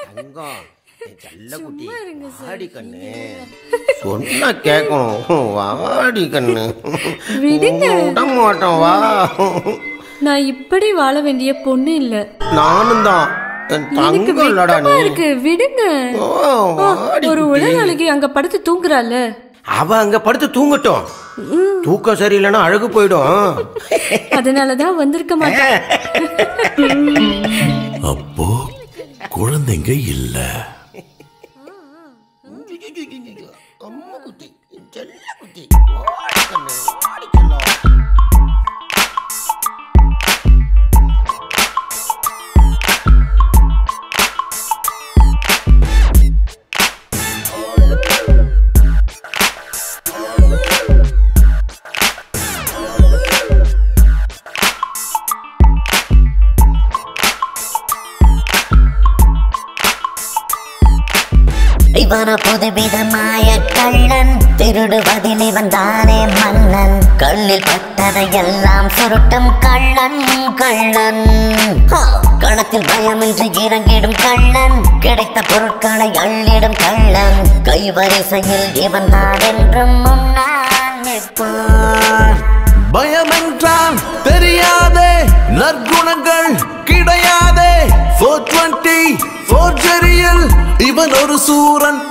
தங்கம் செல்ல குட்டி வாடி கண்ணு சொன்னா கேட்கணும். வாடி கண்ணு விட மாட்டோம். வா. நான் இப்படி வாழ வேண்டிய பொண்ணு இல்ல. நானும் தான். விடுங்க. ஒரு உலக அழகி அங்க படுத்து தூங்குறாள். அவ அங்க படுத்து தூங்கட்டும். தூக்கம் சரியில்லைன்னா அழகு போயிடும். அதனாலதான் வந்திருக்க மாட்டேன். அப்போ குழந்தைங்க இல்ல. அம்மா குட்டி செல்ல குட்டி இவன புதுவிதமாய கள்ளன், திருடுவதில் இவன் தானே மன்னன். கண்ணில் பட்டதையெல்லாம் சுருட்டும் கள்ளன் கள்ளன். களத்தில் பயமின்றி இறங்கிடும் கள்ளன், கிடைத்த பொருட்களை அள்ளிடும் கள்ளன். கைவரிசையில் இவன் தான் என்றும் முன்னால் நிற்பான். பயமென்றால் தெரியாதே, நற்குணங்கள் கிடையாதே. 420 ஃபோர்ஜரியில் இவன் ஒரு சூரன்.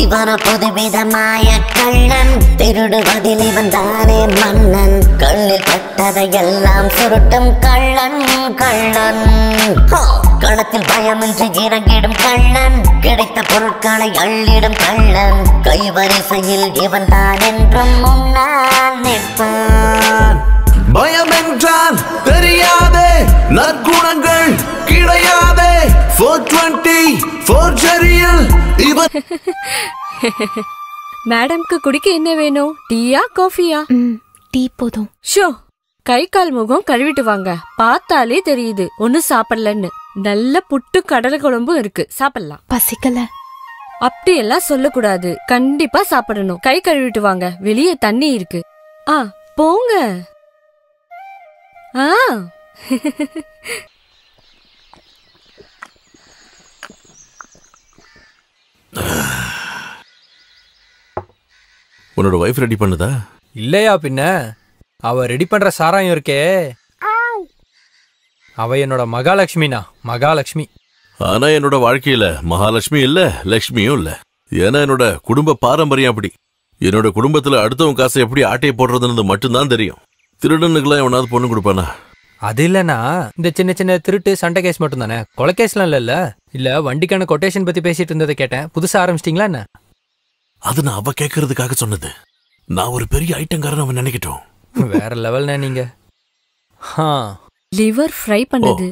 இவன புதுவிதமாய கள்ளன், திருடுவதில் இவன் தானே மன்னன். கண்ணில் பட்டதையெல்லாம் சுருட்டும் கள்ளன் கள்ளன். களத்தில் பயமின்றி இறங்கிடும் கள்ளன், கிடைத்த பொருட்களை அள்ளிடும் கள்ளன். கைவரிசையில் இவன் தான் என்றும் முன்னால் நிற்பான். பயமென்றால் தெரியாதே, நற்குணங்கள் கிடையாதே. 420 ஃபோர்ஜரியில் இவன். மேடம்க்கு குடிக்க என்ன வேணும்? டீயா காஃபியா? டீ போதும். ஷோ, கை கால் முகம் கழுவிட்டு வாங்க. பார்த்தாலே தெரியுது ஒன்னும் சாப்பிடலன்னு. நல்ல புட்டு கடலை குழம்பும் இருக்கு, சாப்பிடலாம். பசிக்கல. அப்படியெல்லாம் சொல்லக்கூடாது. கண்டிப்பா சாப்பிடணும். கை கழுவிட்டு வாங்க. வெளியே தண்ணி இருக்கு. போங்க. உன்னோட வைஃப் ரெடி பண்ணுதா? இல்லையா பின்ன. அவ ரெடி பண்ற சாராயம் இருக்கே, அவ என்னோட மகாலட்சுமினா. மகாலட்சுமி. ஆனா என்னோட வாழ்க்கையில மகாலட்சுமி இல்ல, லட்சுமியும் இல்ல. ஏன்னா என்னோட குடும்ப பாரம்பரியம் அப்படி. என்னோட குடும்பத்துல அடுத்தவங்க காசை எப்படி ஆட்டையை போடுறதுன்னு மட்டும்தான் தெரியும். திருடனுக்குலாம் எவனாவது பொண்ணு கொடுப்பானா? அது இல்லனா இந்த சின்ன சின்ன திருட்டு சண்டை கேஸ் மட்டும் தானே. கொலை கேஸ்லாம் இல்ல. இல்ல வண்டிக்கான கொட்டேஷன் பத்தி பேசிட்டு இருந்ததை கேட்டேன். புதுசா ஆரம்பிச்சிட்டீங்களா என்ன? அது நான் அவ கேட்கறதுக்காக சொன்னது. நான் ஒரு பெரிய ஐட்டங்காரன் அவன் நினைக்கட்டும். வேற லெவல்னா நீங்க. லிவர் ஃப்ரை பண்ணது.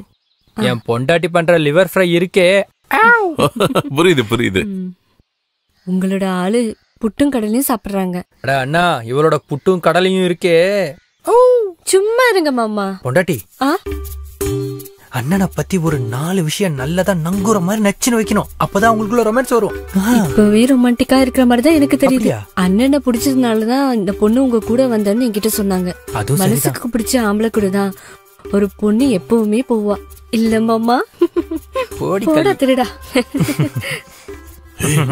என் பொண்டாட்டி பண்ற லிவர் ஃப்ரை இருக்கே. புரியுது புரியுது. உங்களோட ஆளு புட்டும் கடலையும் சாப்பிடுறாங்க. அண்ணா, இவளோட புட்டும் கடலையும் இருக்கே. சும்மா இருங்க மாமா. பொண்டாட்டி, அண்ணனை பத்தி ஒரு 4 விஷயம் நல்லதா நங்குற மாதிரி நச்சுன்னு வைக்கணும். அப்பதான் உங்களுக்குள்ள ரொமான்ஸ் வரும். இப்பவே ரொமான்டிக்கா இருக்கிற மாதிரிதான் எனக்கு தெரியுது. அண்ணனை பிடிச்சதுனாலதான் இந்த பொண்ணு உங்க கூட வந்தேன்னு என்கிட்ட சொன்னாங்க. மனசுக்கு பிடிச்ச ஆம்பளை கூடதான் ஒரு பொண்ணு எப்பவுமே போவா. இல்ல மாமா? போடா திருடா.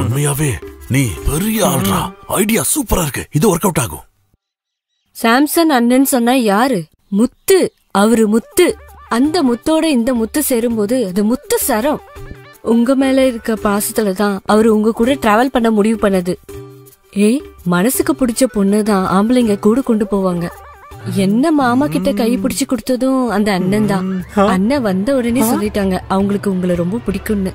உண்மையாவே நீ பெரிய ஆள்ரா. ஐடியா சூப்பரா இருக்கு. இது ஒர்க் அவுட் ஆகும். சாம்சன் அண்ணன் சொன்னா யாரு? முத்து. அவரு முத்து. அந்த முத்தோட இந்த முத்து சேரும்போது அது முத்து சரம். உங்க மேல இருக்க பாசத்துலதான் அவரு உங்க கூட டிராவல் பண்ண முடிவு பண்ணது. மனசுக்கு பிடிச்ச பொண்ணுதான் ஆம்பளைங்க கூட கொண்டு போவாங்க. என்ன மாமா கிட்ட கை பிடிச்சு கொடுத்ததும் அந்த அண்ணன் தான். அண்ணன் வந்த உடனே சொல்லிட்டாங்க அவங்களுக்கு உங்களை ரொம்ப பிடிக்கும்னு.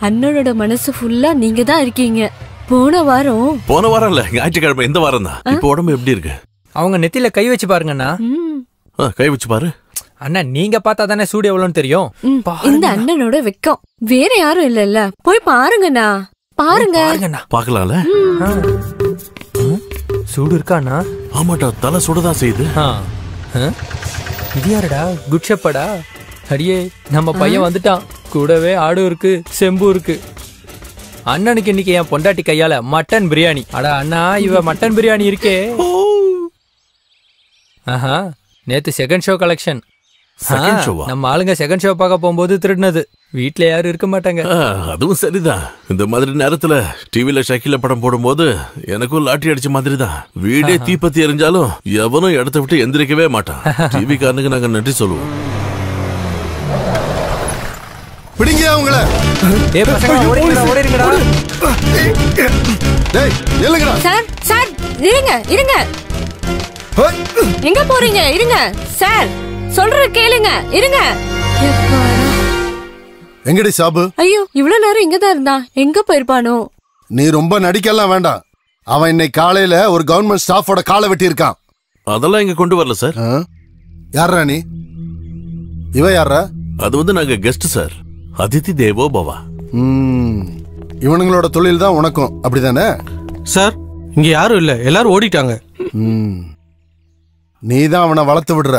அண்ணனோட மனசு ஃபுல்லா நீங்க தான் இருக்கீங்க. போன வாரம் இல்ல, ஞாயிற்றுக்கிழமை இந்த வாரம் தான். இப்ப உடம்பு எப்படி இருக்கு? அவங்க நெத்தில கை வச்சு பாருங்கண்ணா. கை வச்சு பாரு. அண்ணா நீங்க பார்த்தா தானே சூடு எவ்வளவுன்னு தெரியும். இந்த அண்ணனோட வெக்கம் வேற யாரும் இல்ல. போய் பாருங்கண்ணா, பாருங்க. பாக்கலாம்ல. சூடு இருக்காண்ணா? ஆமாட்டா, தலை சுடதான் செய்யுது. இது யாருடா? குட் ஷெப்பர்டா? அடியே நம்ம பையன் வந்துட்டான். கூடவே ஆடு இருக்கு, செம்பு இருக்கு. அண்ணனுக்கு இன்னைக்கு என் பொண்டாட்டி கையால மட்டன் பிரியாணி. அடா அண்ணா, இவ மட்டன் பிரியாணி இருக்கே. ஆஹா, நேத்து செகண்ட் ஷோ கலெக்ஷன். நம்ம ஆளுங்க செகண்ட் ஷோ பார்க்க போகும்போது திருடினது. வீட்டுல யாரும் இருக்க மாட்டாங்க. அதுவும் சரிதான். இந்த மாதிரி நேரத்துல டிவில ஷக்கில படம் போடும்போது எனக்கும் லாட்டி அடிச்ச மாதிரி தான். வீடே தீப்பத்தி எரிஞ்சாலும் எவனும் இடத்த விட்டு எந்திரிக்கவே மாட்டான். டிவி காரனுக்கு நாங்க நன்றி சொல்லுவோம். பிடிங்க அவங்கள. டேய் பசங்க, ஓடிங்கடா. டேய் நில்லுங்கடா. சார் சார் இருங்க இருங்க. எங்க போறீங்க? இருங்க சார், சொல்ற கேளுங்க. இருங்க. எங்கடி சாபு? ஐயோ, இவ்வளவு நேரம் இங்கதான் இருந்தான். எங்க போயிருப்பானோ? நீ ரொம்ப நடிக்கலாம் வேண்டாம். அவன் இன்னைக்கு காலையில ஒரு கவர்மெண்ட் ஸ்டாஃபோட காலை வெட்டி இருக்கான். அதெல்லாம் இங்க கொண்டு வரல சார். யாரா நீ? இவ யாரா? அது வந்து நாங்க கெஸ்ட் சார். அதிதி தேவோ பவா. இவனுங்களோட தொழில் தான் உனக்கும், அப்படிதானே சார்? இங்க யாரும் இல்ல, எல்லாரும் ஓடிட்டாங்க. நீ தான் அவனை வளர்த்து விடுற.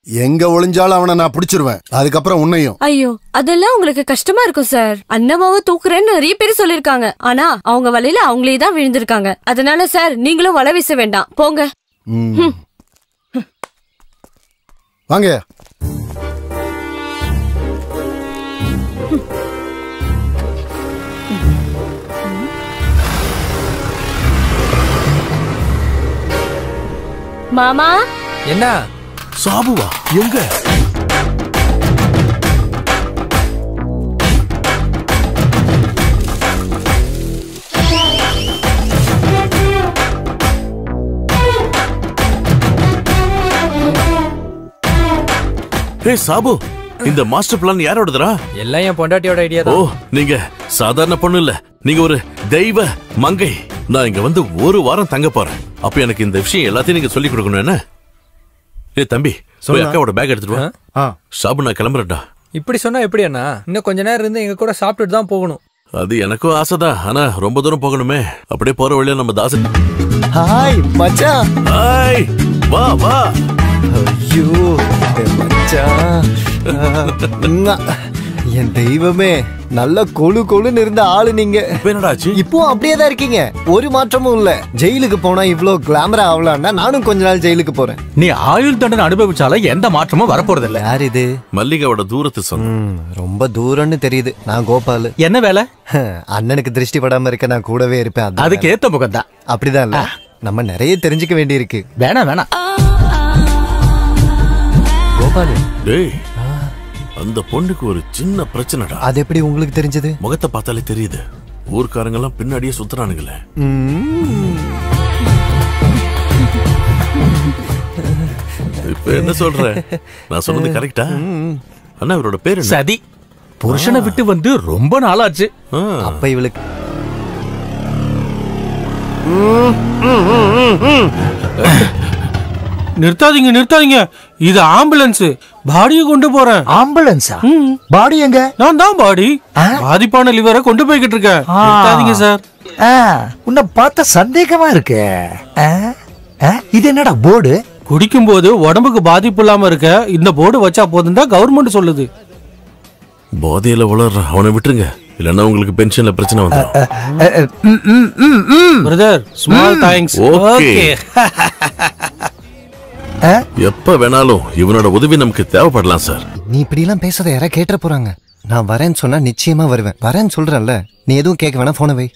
எங்க ஒளிஞ்சாலும் அவனை நான் பிடிச்சிருவேன். அதுக்கப்புறம் உன்னையும். ஐயோ, அதெல்லாம் உங்களுக்கு கஷ்டமா இருக்கும் சார். அண்ணமாவை தூக்குறேன்னு நிறைய பேர் சொல்லிருக்காங்க. ஆனா அவங்க வலையில அவங்களே தான் விழுந்திருக்காங்க. அதனால சார், நீங்களும் வலை வீச வேண்டாம், போங்க. வாங்க. மாமா. என்ன சாபுவா? எங்க? சாபு, இந்த மாஸ்டர் பிளான் யாரோடதுரா? எல்லாம் என் பொண்டாட்டியோட ஐடியா தான். ஓ, நீங்க சாதாரண பொண்ணு இல்ல, நீங்க ஒரு தெய்வ மங்கை. நான் இங்க வந்து ஒரு வாரம் தங்க போறேன். அப்ப எனக்கு இந்த விஷயம் எல்லாத்தையும் நீங்க சொல்லி கொடுக்கணும். என்ன? ஏ தம்பி, போய் அக்காவோட பேக் எடுத்துட்டு வா. சாபு, நான் கிளம்புறேன்டா. இப்படி சொன்னா எப்படி அண்ணா? இன்னும் கொஞ்ச நேரம் இருந்து எங்க கூட சாப்பிட்டுட்டு தான் போகணும். அது எனக்கும் ஆசைதான், ஆனா ரொம்ப தூரம் போகணுமே. அப்படியே போற வழியில நம்ம தாசன். ஹாய் மச்சான். ஹாய், வா வா. ஐயோ மச்சான், என் தெய்வமே. நல்ல கொழு கொழுன்னு இருந்த ஆளு நீங்க. என்னடாச்சு? இப்போ அப்படியே தான் இருக்கீங்க, ஒரு மாற்றமும் இல்ல. ஜெயிலுக்கு போனா இவ்ளோ கிளாமரா ஆகலாம்னா நானும் கொஞ்ச நாள் ஜெயிலுக்கு போறேன். நீ ஆயுள் தண்டனை அனுபவிச்சாலும் எந்த மாற்றமும் வரப்போறது இல்ல. யார் இது? மல்லிகாவோட தூரத்து சொன்ன. ரொம்ப தூரம்னு தெரியுது. நான் கோபால். என்ன வேலை? அண்ணனுக்கு திருஷ்டி படாம இருக்க நான் கூடவே இருப்பேன். அதுக்கு ஏத்த முகம் தான். அப்படிதான் இல்ல, நம்ம நிறைய தெரிஞ்சுக்க வேண்டி இருக்கு. வேணாம். கோபால், டேய், அந்த பொண்ணுக்கு ஒரு சின்ன பிரச்சனைடா. அது எப்படி உங்களுக்கு தெரிஞ்சது? முகத்தை பார்த்தாலே தெரியுது. ஊர்க்காரங்க எல்லாம் பின்னாடியே சுத்துறானுங்களே. இப்ப என்ன சொல்ற? நான் சொன்னது கரெக்டா? அண்ணா, இவரோட பேரு சதி. புருஷனை விட்டு வந்து ரொம்ப நாளாச்சு. அப்ப இவளுக்கு நிறுத்தாதீங்க. இது ஆம்புலன்ஸ். பாடியை கொண்டு போறேன். ஆம்புலன்ஸா? பாடி எங்க? நான் தான் பாடி. பாதிப்பான லிவரை கொண்டு போய்கிட்டு இருக்கேன். நிறுத்தாதீங்க சார். உன்னை பார்த்தா சந்தேகமா இருக்கு. இது என்னடா போர்டு? குடிக்கும் போது உடம்புக்கு பாதிப்பு இல்லாம இருக்க இந்த போர்டு வச்சா போதும் தான் கவர்மெண்ட் சொல்லுது. போதையில வளர்ற அவனை விட்டுருங்க, இல்லன்னா உங்களுக்கு பென்ஷன்ல பிரச்சனை வந்துடும். Brother, small thanks. ஓகே. எப்ப வேணாலும் இவனோட உதவி நமக்கு தேவைப்படலாம் சார். நீ இப்படி எல்லாம் பேசுறத யாரா கேட்ட போறாங்க. நான் வரேன்னு சொன்னா நிச்சயமா வருவேன். வரேன்னு சொல்றேன்ல, நீ எதுவும் கேட்க வேணா, போன வை.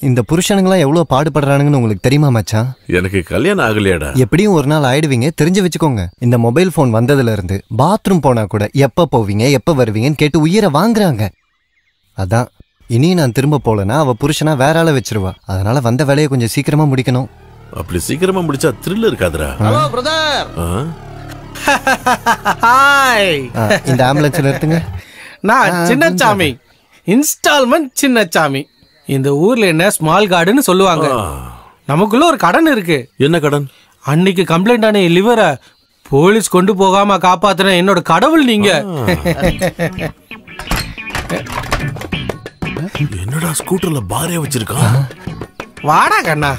இந்த புருஷனுங்களாம் எவ்வளவு பாடுபடுறானுங்கன்னு உங்களுக்கு தெரியுமா மச்சான்? எனக்கு கல்யாணம் ஆகலையாடா. எப்படியும் ஒரு நாள் ஆயிடுவீங்க, தெரிஞ்சு வச்சுக்கோங்க. இந்த மொபைல் போன் வந்ததுல இருந்து பாத்ரூம் போனா கூட எப்ப போவீங்க எப்ப வருவீங்கன்னு கேட்டு உயிரை வாங்குறாங்க. அதான் இனி நான் திரும்ப போலனா அவ புருஷனா வேற ஆள வச்சிருவா. அதனால வந்த வேலையை கொஞ்சம் சீக்கிரமா முடிக்கணும். அப்படி சீக்கிரமா முடிச்சா த்ரில் இருக்காதுடா. Hello brother. ஹாய். இந்த ஆம்புலன்ஸ்ல எடுத்துங்க. நான் சின்னச்சாமி, இன்ஸ்டால்மெண்ட் சின்னச்சாமி. இந்த ஊர்ல என்ன ஸ்மால் கார்டுன்னு சொல்லுவாங்க. நமக்குள்ள ஒரு கடன் இருக்கு. என்ன கடன்? அன்னைக்கு கம்ப்ளைண்ட் ஆன லிவரை போலீஸ் கொண்டு போகாம காப்பாத்துன என்னோட கடவுள் நீங்க. என்னடா ஸ்கூட்டர்ல பாரே வச்சிருக்கான்? வாடா கண்ணா,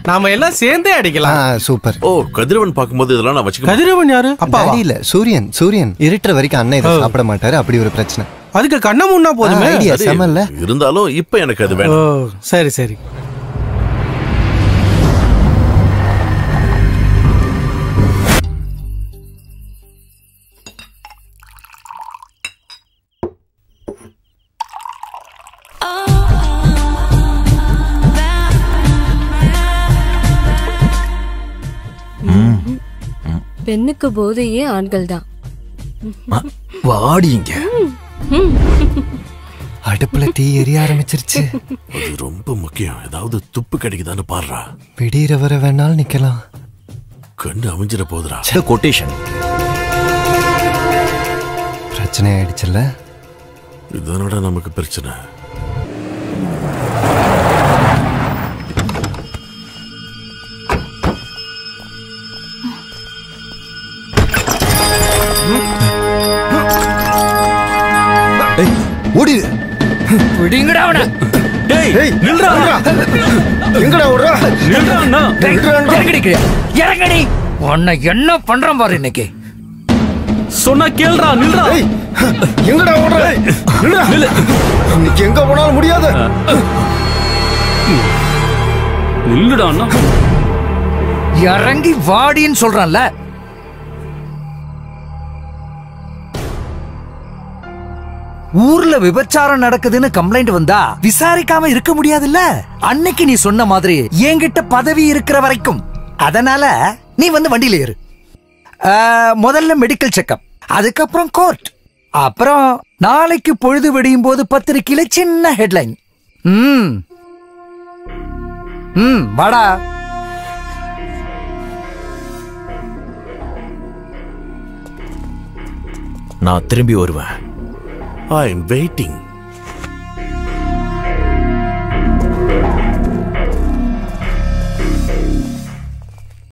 நாம எல்லாம் சேர்ந்தே அடிக்கலாம். சூப்பர். ஓ, கதிரவன் பாக்கும்போது இதெல்லாம் நான் வச்சுக்க. கதிரவன் யாரு? அப்பா இல்ல, சூரியன். சூரியன் இருட்டுற வரைக்கும் அண்ணன் இதை சாப்பிட மாட்டாரு. அப்படி ஒரு பிரச்சனை. அதுக்கு கண்ண முன்னா போதுமே. இருந்தாலும் இப்ப எனக்கு அது வேணும். சரி சரி. பெண்ணுக்கு போதையே ஆண்கள் தான். வாடிங்க. அடுப்புல தீ எரிய ஆரம்பிச்சிருச்சு. அது ரொம்ப முக்கியம். ஏதாவது துப்பு கிடைக்குதான்னு பாடுறா. விடியற வர வேணாலும் நிக்கலாம். கண்ணு அமைஞ்சிட போதுரா. கொட்டேஷன் பிரச்சனை ஆயிடுச்சுல்ல. இதனோட நமக்கு பிரச்சனை. ஓடி விடுங்கடா அவன. டேய் நில்றா. எங்கடா ஓடுற? நில்றா அண்ணா. இறங்கடி. உன்னை என்ன பண்றேன் பாரு இன்னைக்கு. சொன்னா கேளுடா. நில்றா. எங்கடா ஓடுற? நில்லு. இன்னைக்கு எங்க போனாலும் முடியாது. நில்லுடா அண்ணா. இறங்கி வாடின்னு சொல்றான்ல. ஊர்ல விபச்சாரம் நடக்குதுன்னு கம்ப்ளைண்ட் வந்தா விசாரிக்காம இருக்க முடியாதுல்ல. அன்னைக்கு நீ சொன்ன மாதிரி என்கிட்ட பதவி இருக்கிற வரைக்கும். அதனால நீ வந்து வண்டியில ஏறு. முதல்ல மெடிக்கல் செக்அப், அதுக்கப்புறம் கோர்ட், அப்புறம் நாளைக்கு பொழுது விடியும் போது பத்திரிக்கையில சின்ன ஹெட்லைன். வாடா. நான் திரும்பி வருவேன். I am waiting.